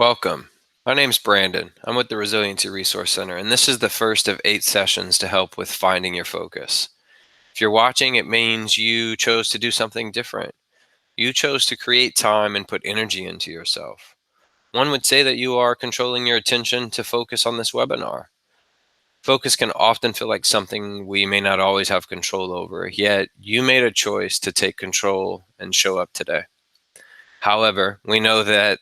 Welcome. My name's Brandon. I'm with the Resiliency Resource Center, and this is the first of 8 sessions to help with finding your focus. If you're watching, it means you chose to do something different. You chose to create time and put energy into yourself. One would say that you are controlling your attention to focus on this webinar. Focus can often feel like something we may not always have control over, yet you made a choice to take control and show up today. However, we know that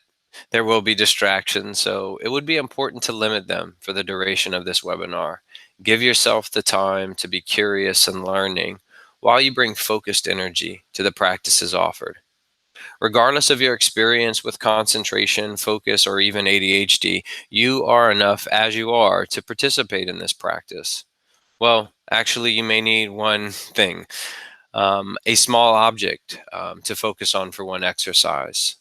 there will be distractions, so it would be important to limit them for the duration of this webinar. Give yourself the time to be curious and learning while you bring focused energy to the practices offered. Regardless of your experience with concentration, focus, or even ADHD, you are enough as you are to participate in this practice. Well, actually, you may need one thing, a small object to focus on for one exercise.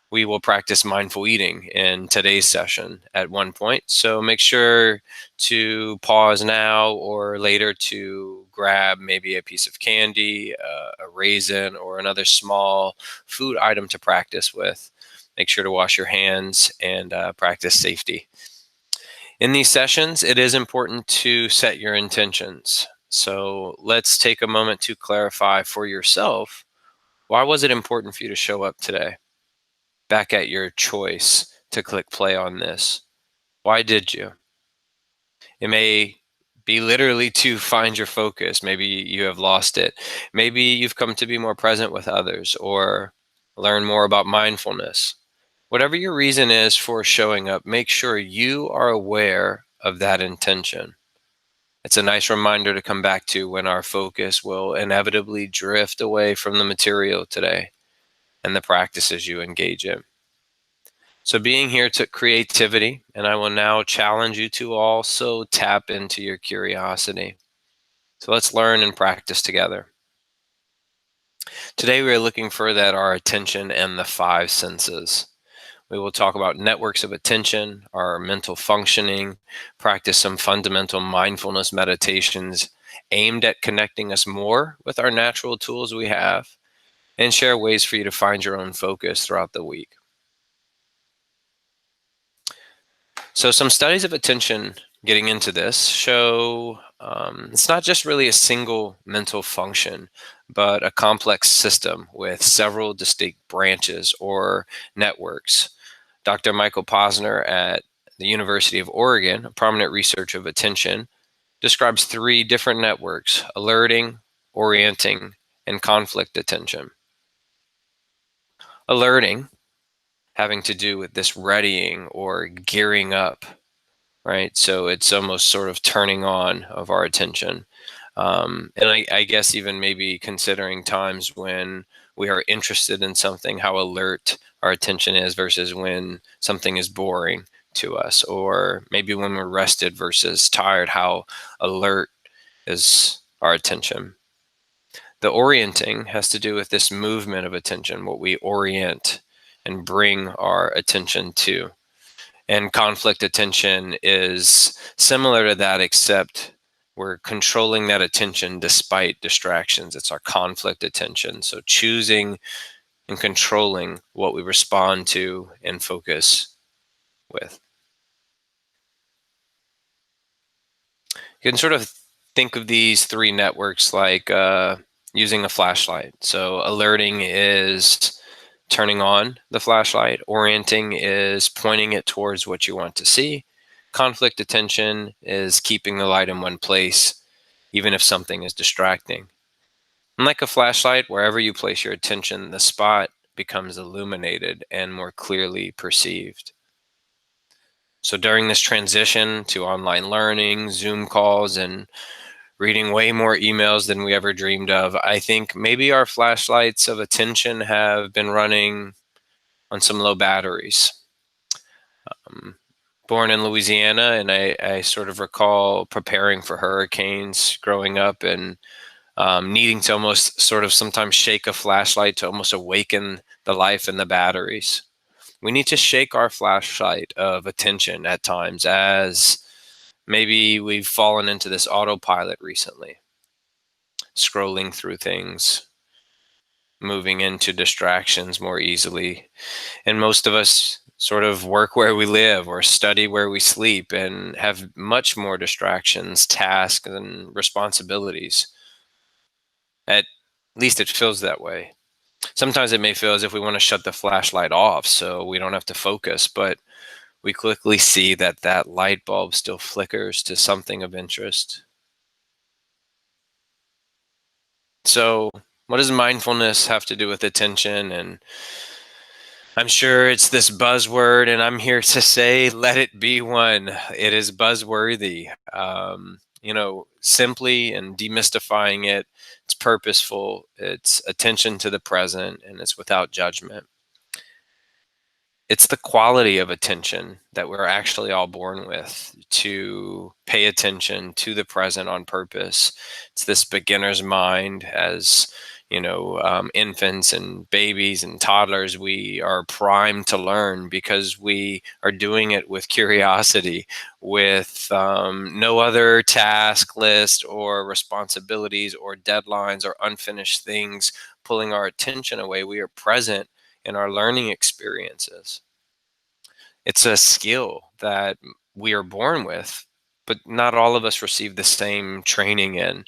We will practice mindful eating in today's session at one point. So make sure to pause now or later to grab maybe a piece of candy, a raisin, or another small food item to practice with. Make sure to wash your hands and practice safety. In these sessions, it is important to set your intentions. So let's take a moment to clarify for yourself, why was it important for you to show up today? Back at your choice to click play on this. Why did you? It may be literally to find your focus. Maybe you have lost it. Maybe you've come to be more present with others or learn more about mindfulness. Whatever your reason is for showing up, make sure you are aware of that intention. It's a nice reminder to come back to when our focus will inevitably drift away from the material today and the practices you engage in. So being here took creativity, and I will now challenge you to also tap into your curiosity. So let's learn and practice together. Today we are looking further at our attention and the five senses. We will talk about networks of attention, our mental functioning, practice some fundamental mindfulness meditations aimed at connecting us more with our natural tools we have, and share ways for you to find your own focus throughout the week. So some studies of attention getting into this show it's not just really a single mental function, but a complex system with several distinct branches or networks. Dr. Michael Posner at the University of Oregon, a prominent researcher of attention, describes 3 different networks: alerting, orienting, and conflict attention. Alerting, having to do with this readying or gearing up, right? So it's almost sort of turning on of our attention. And I guess even maybe considering times when we are interested in something, how alert our attention is versus when something is boring to us, or maybe when we're rested versus tired, how alert is our attention. The orienting has to do with this movement of attention, what we orient and bring our attention to. And conflict attention is similar to that, except we're controlling that attention despite distractions. It's our conflict attention. So choosing and controlling what we respond to and focus with. You can sort of think of these 3 networks like using a flashlight. So alerting is turning on the flashlight. Orienting is pointing it towards what you want to see. Conflict attention is keeping the light in one place, even if something is distracting. And like a flashlight, wherever you place your attention, the spot becomes illuminated and more clearly perceived. So during this transition to online learning, Zoom calls, and reading way more emails than we ever dreamed of, I think maybe our flashlights of attention have been running on some low batteries. Born in Louisiana, and I sort of recall preparing for hurricanes growing up and needing to almost sort of sometimes shake a flashlight to almost awaken the life in the batteries. We need to shake our flashlight of attention at times, as maybe we've fallen into this autopilot recently, scrolling through things, moving into distractions more easily. And most of us sort of work where we live or study where we sleep and have much more distractions, tasks, and responsibilities. At least it feels that way. Sometimes it may feel as if we want to shut the flashlight off so we don't have to focus, but we quickly see that that light bulb still flickers to something of interest. So, what does mindfulness have to do with attention? And I'm sure it's this buzzword, and I'm here to say, let it be one. It is buzzworthy. Simply and demystifying it, it's purposeful, it's attention to the present, and it's without judgment. It's the quality of attention that we're actually all born with, to pay attention to the present on purpose. It's this beginner's mind. As infants and babies and toddlers, we are primed to learn because we are doing it with curiosity, with no other task list or responsibilities or deadlines or unfinished things pulling our attention away. We are present in our learning experiences. It's a skill that we are born with, but not all of us receive the same training in.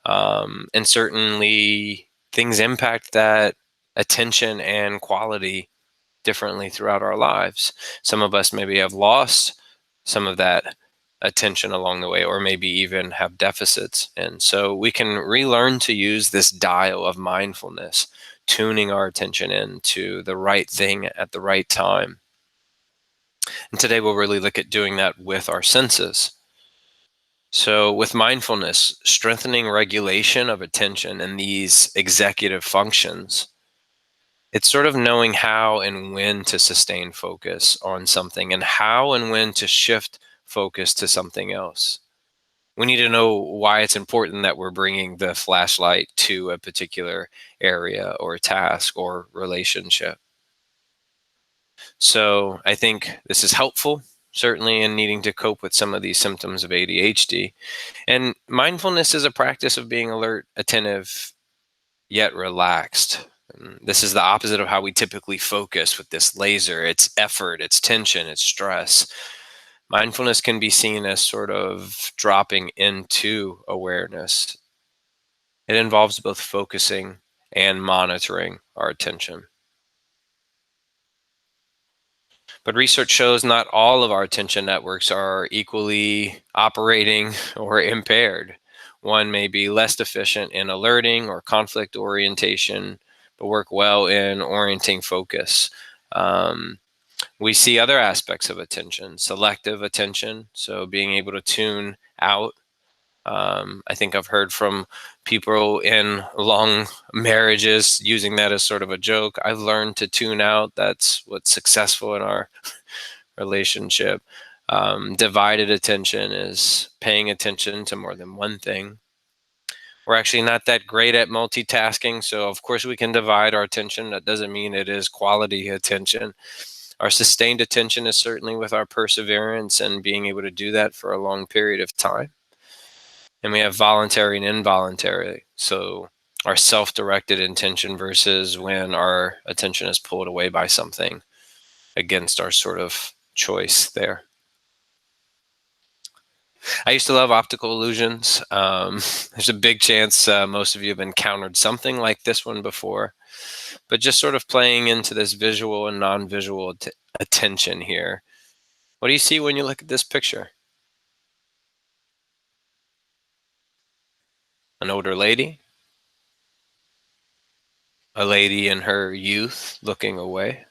And certainly things impact that attention and quality differently throughout our lives. Some of us maybe have lost some of that attention along the way, or maybe even have deficits. And so we can relearn to use this dial of mindfulness, tuning our attention into the right thing at the right time. And today we'll really look at doing that with our senses. So, with mindfulness, strengthening regulation of attention and these executive functions, it's sort of knowing how and when to sustain focus on something and how and when to shift focus to something else. We need to know why it's important that we're bringing the flashlight to a particular area or task or relationship. So I think this is helpful, certainly in needing to cope with some of these symptoms of ADHD. And mindfulness is a practice of being alert, attentive, yet relaxed. And this is the opposite of how we typically focus with this laser. It's effort, it's tension, it's stress. Mindfulness can be seen as sort of dropping into awareness. It involves both focusing and monitoring our attention. But research shows not all of our attention networks are equally operating or impaired. One may be less efficient in alerting or conflict orientation, but work well in orienting focus. Um, we see other aspects of attention, selective attention, so being able to tune out. I think I've heard from people in long marriages using that as sort of a joke. I've learned to tune out. That's what's successful in our relationship. Divided attention is paying attention to more than one thing. We're actually not that great at multitasking, so of course we can divide our attention. That doesn't mean it is quality attention. Our sustained attention is certainly with our perseverance and being able to do that for a long period of time. And we have voluntary and involuntary. So our self-directed intention versus when our attention is pulled away by something against our sort of choice there. I used to love optical illusions. There's a big chance most of you have encountered something like this one before, but just sort of playing into this visual and non-visual attention here. What do you see when you look at this picture? An older lady? A lady in her youth looking away?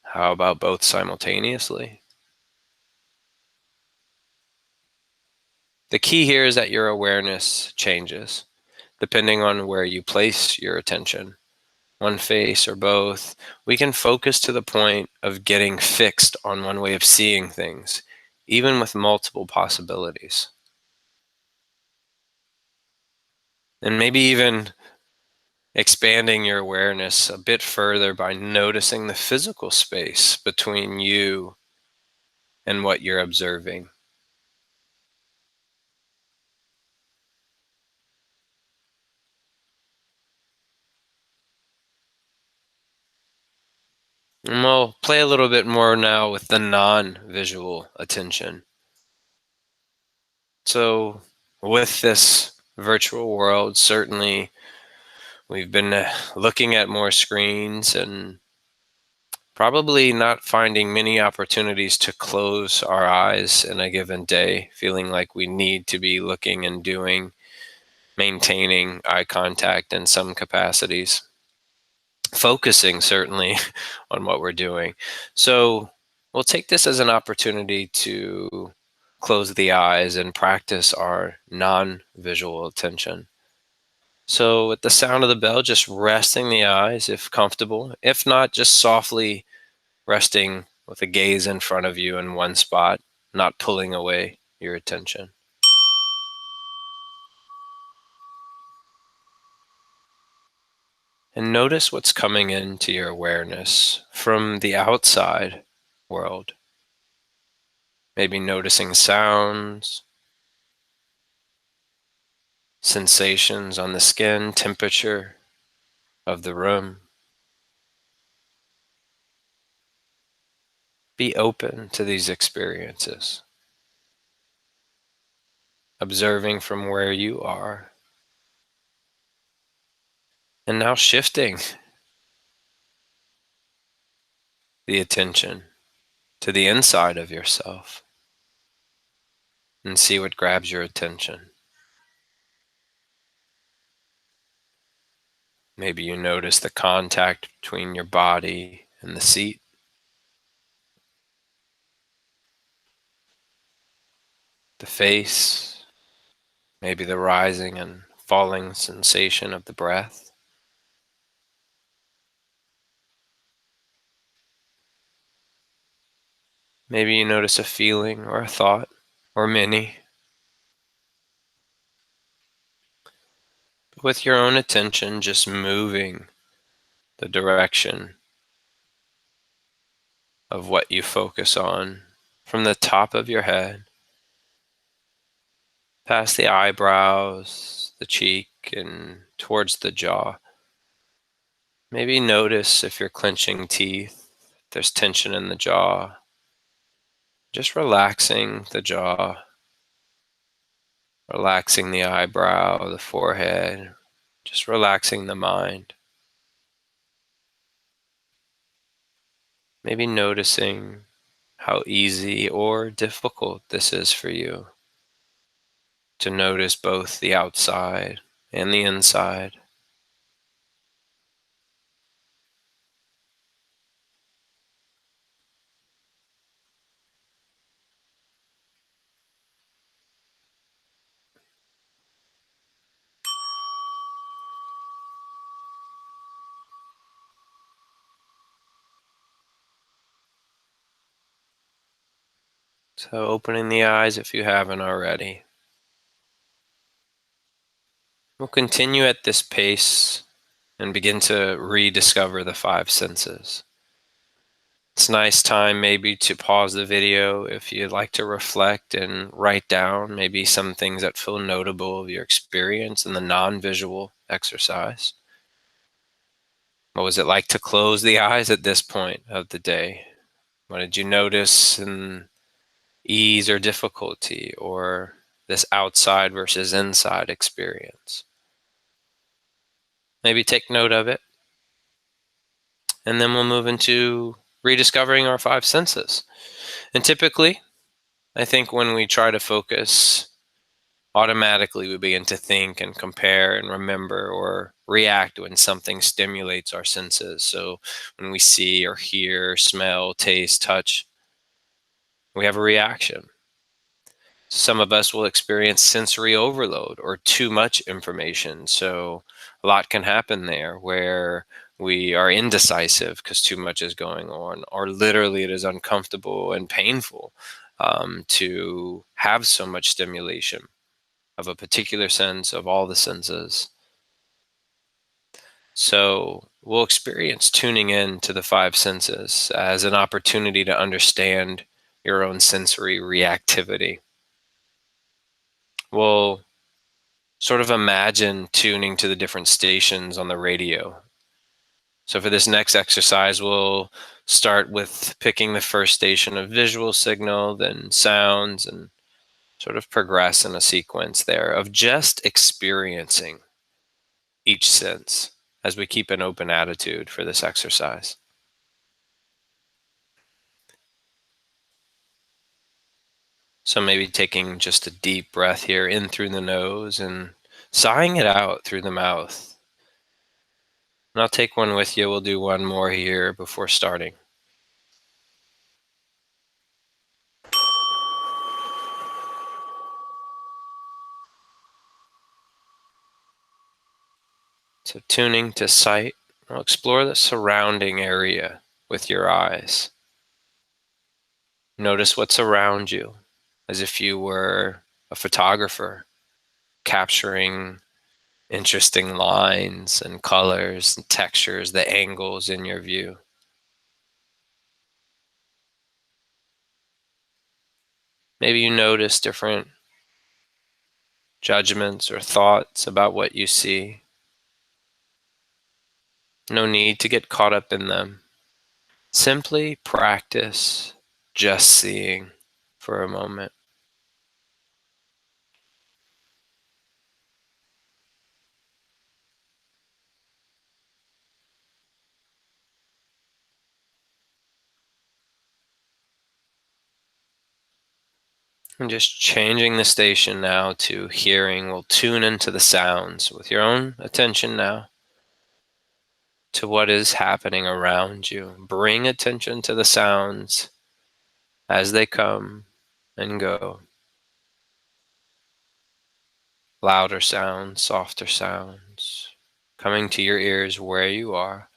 How about both simultaneously? The key here is that your awareness changes depending on where you place your attention. One face or both, we can focus to the point of getting fixed on one way of seeing things, even with multiple possibilities. And maybe even expanding your awareness a bit further by noticing the physical space between you and what you're observing. And we'll play a little bit more now with the non-visual attention. So, with this virtual world, certainly we've been looking at more screens and probably not finding many opportunities to close our eyes in a given day, feeling like we need to be looking and doing, maintaining eye contact in some capacities, focusing certainly on what we're doing. So we'll take this as an opportunity to close the eyes and practice our non visual attention. So, with the sound of the bell, just resting the eyes if comfortable. If not, just softly resting with a gaze in front of you in one spot, not pulling away your attention. And notice what's coming into your awareness from the outside world. Maybe noticing sounds, sensations on the skin, temperature of the room. Be open to these experiences, observing from where you are. And now shifting the attention to the inside of yourself and see what grabs your attention. Maybe you notice the contact between your body and the seat, the face, maybe the rising and falling sensation of the breath. Maybe you notice a feeling or a thought or many. With your own attention, just moving the direction of what you focus on from the top of your head, past the eyebrows, the cheek, and towards the jaw. Maybe notice if you're clenching teeth, if there's tension in the jaw. Just relaxing the jaw, relaxing the eyebrow, the forehead, just relaxing the mind. Maybe noticing how easy or difficult this is for you to notice both the outside and the inside. So, opening the eyes if you haven't already. We'll continue at this pace and begin to rediscover the five senses. It's a nice time maybe to pause the video if you'd like to reflect and write down maybe some things that feel notable of your experience in the non-visual exercise. What was it like to close the eyes at this point of the day? What did you notice in ease or difficulty, or this outside versus inside experience? Maybe take note of it, and then we'll move into rediscovering our five senses. And typically, I think when we try to focus, automatically we begin to think and compare and remember or react when something stimulates our senses. So when we see or hear, smell, taste, touch, we have a reaction. Some of us will experience sensory overload or too much information. So a lot can happen there where we are indecisive because too much is going on, or literally it is uncomfortable and painful to have so much stimulation of a particular sense, of all the senses. So we'll experience tuning in to the five senses as an opportunity to understand your own sensory reactivity. We'll sort of imagine tuning to the different stations on the radio. So for this next exercise, we'll Start with picking the first station of visual signal, then sounds, and sort of progress in a sequence there of just experiencing each sense as we keep an open attitude for this exercise. So maybe taking just a deep breath here in through the nose and sighing it out through the mouth. And I'll take one with you. We'll do one more here before starting. So tuning to sight, I'll explore the surrounding area with your eyes. Notice what's around you as if you were a photographer capturing interesting lines and colors and textures, the angles in your view. Maybe you notice different judgments or thoughts about what you see. No need to get caught up in them. Simply practice just seeing for a moment. And just changing the station now to hearing. We'll tune into the sounds with your own attention now to what is happening around you. Bring attention to the sounds as they come and go. Louder sounds, softer sounds, coming to your ears where you are.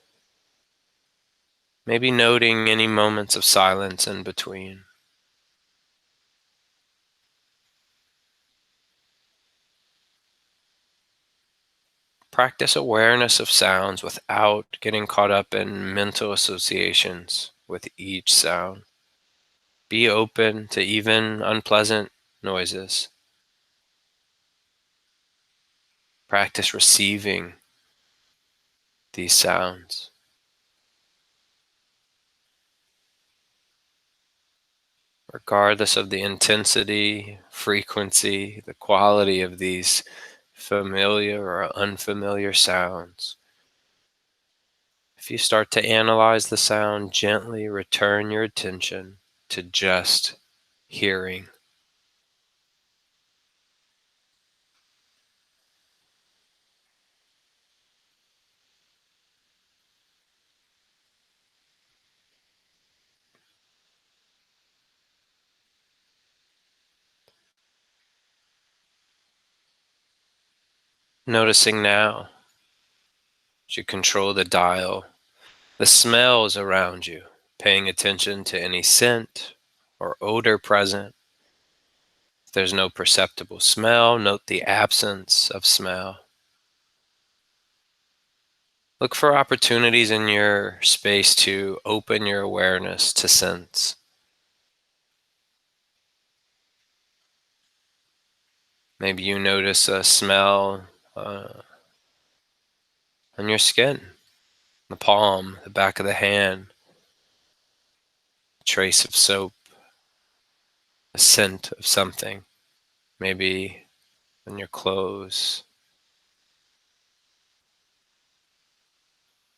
Maybe noting any moments of silence in between. Practice awareness of sounds without getting caught up in mental associations with each sound. Be open to even unpleasant noises. Practice receiving these sounds. Regardless of the intensity, frequency, the quality of these familiar or unfamiliar sounds. If you start to analyze the sound, gently return your attention to just hearing. Noticing now as you control the dial, the smells around you, paying attention to any scent or odor present. If there's no perceptible smell, note the absence of smell. Look for opportunities in your space to open your awareness to sense. Maybe you notice a smell on your skin, the palm, the back of the hand, a trace of soap, a scent of something, maybe on your clothes.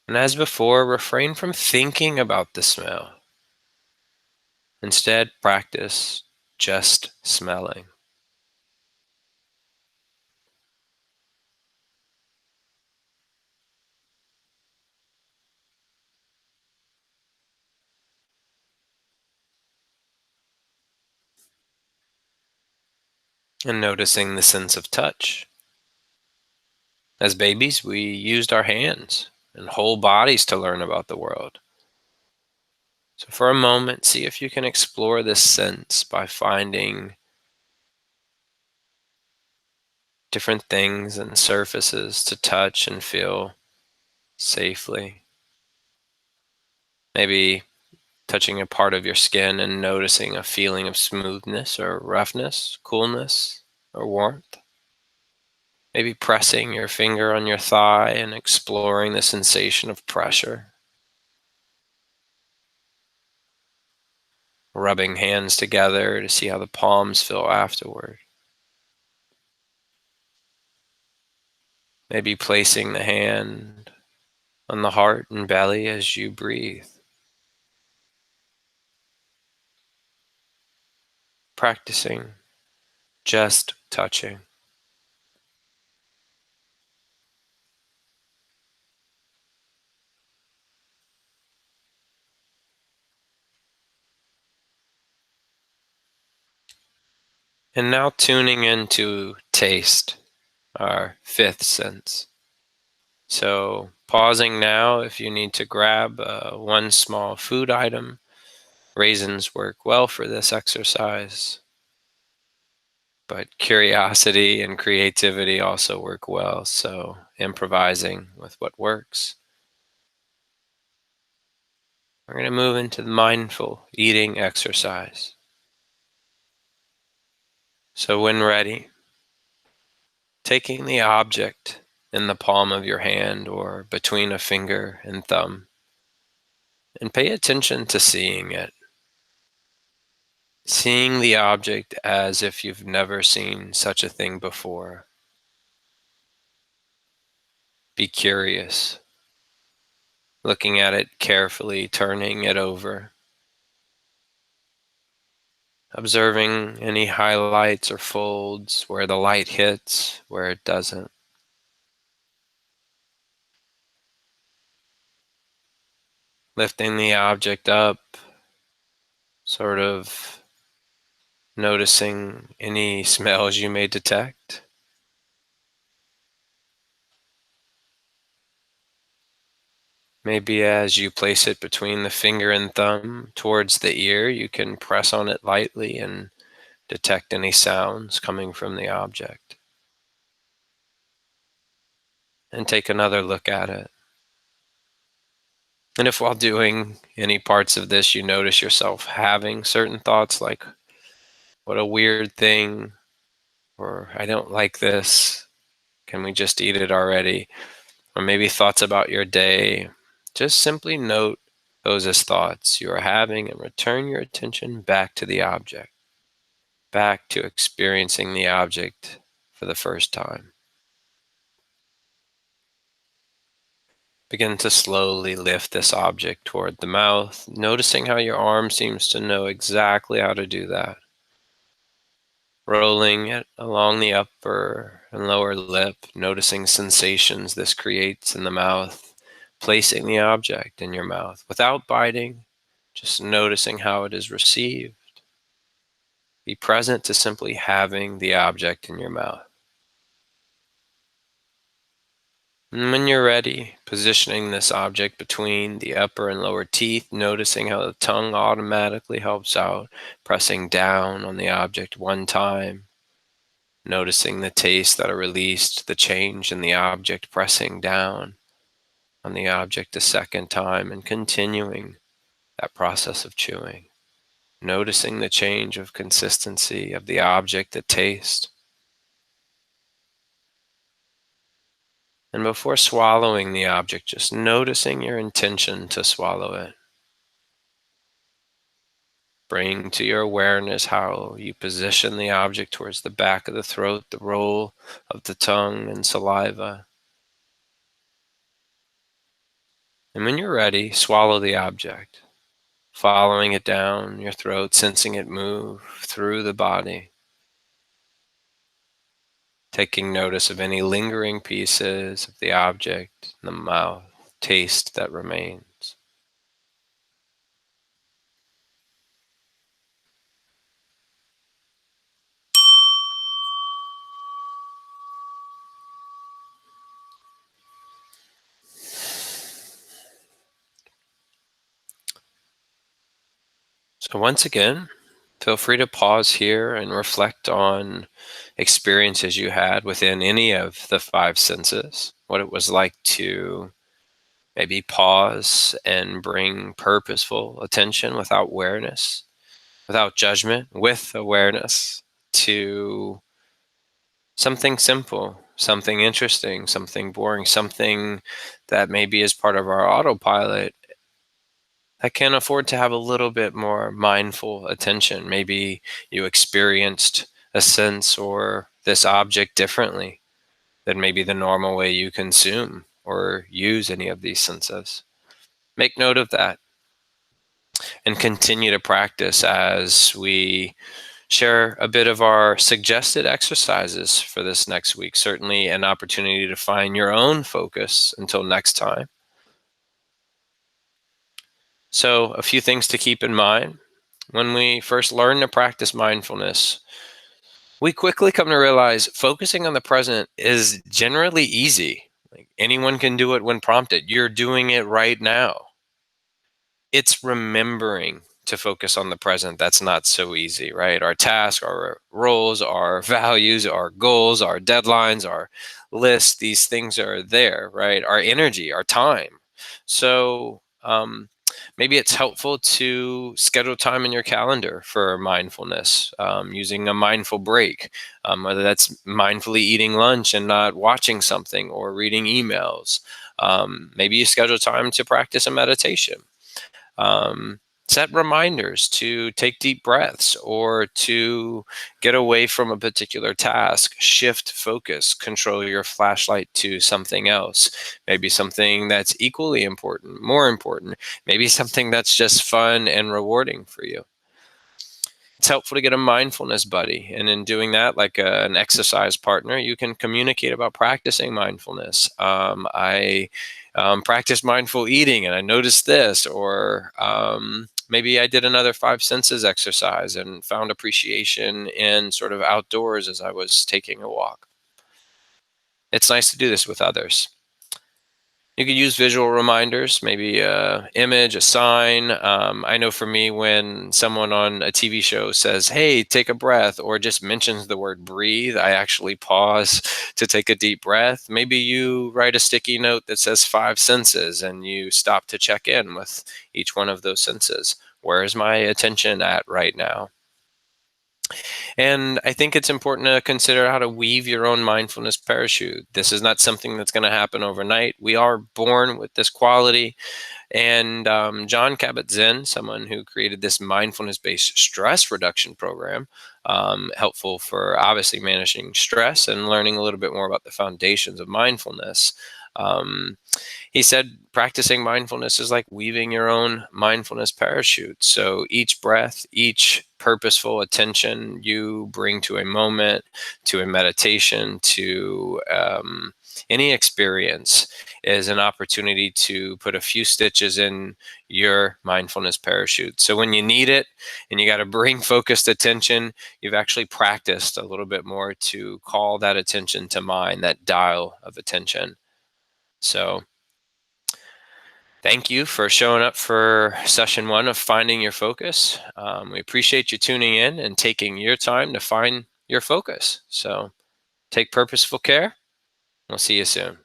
And as before, refrain from thinking about the smell. Instead, practice just smelling. And noticing the sense of touch. As babies, we used our hands and whole bodies to learn about the world. So for a moment, see if you can explore this sense by finding different things and surfaces to touch and feel safely. Maybe touching a part of your skin and noticing a feeling of smoothness or roughness, coolness or warmth. Maybe pressing your finger on your thigh and exploring the sensation of pressure. rubbing hands together to see how the palms feel afterward. Maybe placing the hand on the heart and belly as you breathe. Practicing just touching. And now tuning into taste, our fifth sense. So pausing now if you need to grab one small food item. Raisins work well for this exercise, but curiosity and creativity also work well. So improvising with what works. We're going to move into the mindful eating exercise. So when ready, taking the object in the palm of your hand or between a finger and thumb, and pay attention to seeing it. Seeing the object as if you've never seen such a thing before. Be curious, looking at it carefully, turning it over, observing any highlights or folds, where the light hits, where it doesn't. Lifting the object up, sort of noticing any smells you may detect. Maybe as you place it between the finger and thumb towards the ear, you can press on it lightly and detect any sounds coming from the object. And take another look at it. And if while doing any parts of this, you notice yourself having certain thoughts like, what a weird thing, or I don't like this, can we just eat it already? Or maybe thoughts about your day, just simply note those as thoughts you are having and return your attention back to the object, back to experiencing the object for the first time. Begin to slowly lift this object toward the mouth, noticing how your arm seems to know exactly how to do that. Rolling it along the upper and lower lip, noticing sensations this creates in the mouth, placing the object in your mouth without biting, just noticing how it is received. Be present to simply having the object in your mouth. And when you're ready, positioning this object between the upper and lower teeth, noticing how the tongue automatically helps out, pressing down on the object one time, noticing the tastes that are released, the change in the object, pressing down on the object a second time, and continuing that process of chewing, noticing the change of consistency of the object, the taste. And before swallowing the object, just noticing your intention to swallow it. Bring to your awareness how you position the object towards the back of the throat, the roll of the tongue and saliva. And when you're ready, swallow the object, following it down your throat, sensing it move through the body, taking notice of any lingering pieces of the object in the mouth, taste that remains. So once again, feel free to pause here and reflect on experiences you had within any of the five senses, what it was like to maybe pause and bring purposeful attention without awareness, without judgment, with awareness to something simple, something interesting, something boring, something that maybe is part of our autopilot, that can afford to have a little bit more mindful attention. Maybe you experienced a sense or this object differently than maybe the normal way you consume or use any of these senses. Make note of that and continue to practice as we share a bit of our suggested exercises for this next week. Certainly, an opportunity to find your own focus until next time. So, a few things to keep in mind. When we first learn to practice mindfulness, we quickly come to realize focusing on the present is generally easy. Like anyone can do it when prompted. You're doing it right now. It's remembering to focus on the present that's not so easy, right? Our tasks, our roles, our values, our goals, our deadlines, our lists, these things are there, right? Our energy, our time. So maybe it's helpful to schedule time in your calendar for mindfulness, using a mindful break, whether that's mindfully eating lunch and not watching something or reading emails. Maybe you schedule time to practice a meditation. Set reminders to take deep breaths or to get away from a particular task, shift focus, control your flashlight to something else, maybe something that's equally important, more important, maybe something that's just fun and rewarding for you. It's helpful to get a mindfulness buddy. And in doing that, like an exercise partner, you can communicate about practicing mindfulness. I practiced mindful eating and I noticed this, or maybe I did another five senses exercise and found appreciation in sort of outdoors as I was taking a walk. It's nice to do this with others. You could use visual reminders, maybe a image, a sign. I know for me, when someone on a TV show says, "Hey, take a breath," or just mentions the word breathe, I actually pause to take a deep breath. Maybe you write a sticky note that says five senses and you stop to check in with each one of those senses. Where is my attention at right now? And I think it's important to consider how to weave your own mindfulness parachute. This is not something that's going to happen overnight. We are born with this quality. And John Kabat-Zinn, someone who created this mindfulness-based stress reduction program, helpful for obviously managing stress and learning a little bit more about the foundations of mindfulness. Um, he said practicing mindfulness is like weaving your own mindfulness parachute. So each breath, each purposeful attention you bring to a moment, to a meditation, to any experience is an opportunity to put a few stitches in your mindfulness parachute. So when you need it and you got to bring focused attention, you've actually practiced a little bit more to call that attention to mind, that dial of attention. So thank you for showing up for session one of Finding Your Focus. We appreciate you tuning in and taking your time to find your focus. So take purposeful care. We'll see you soon.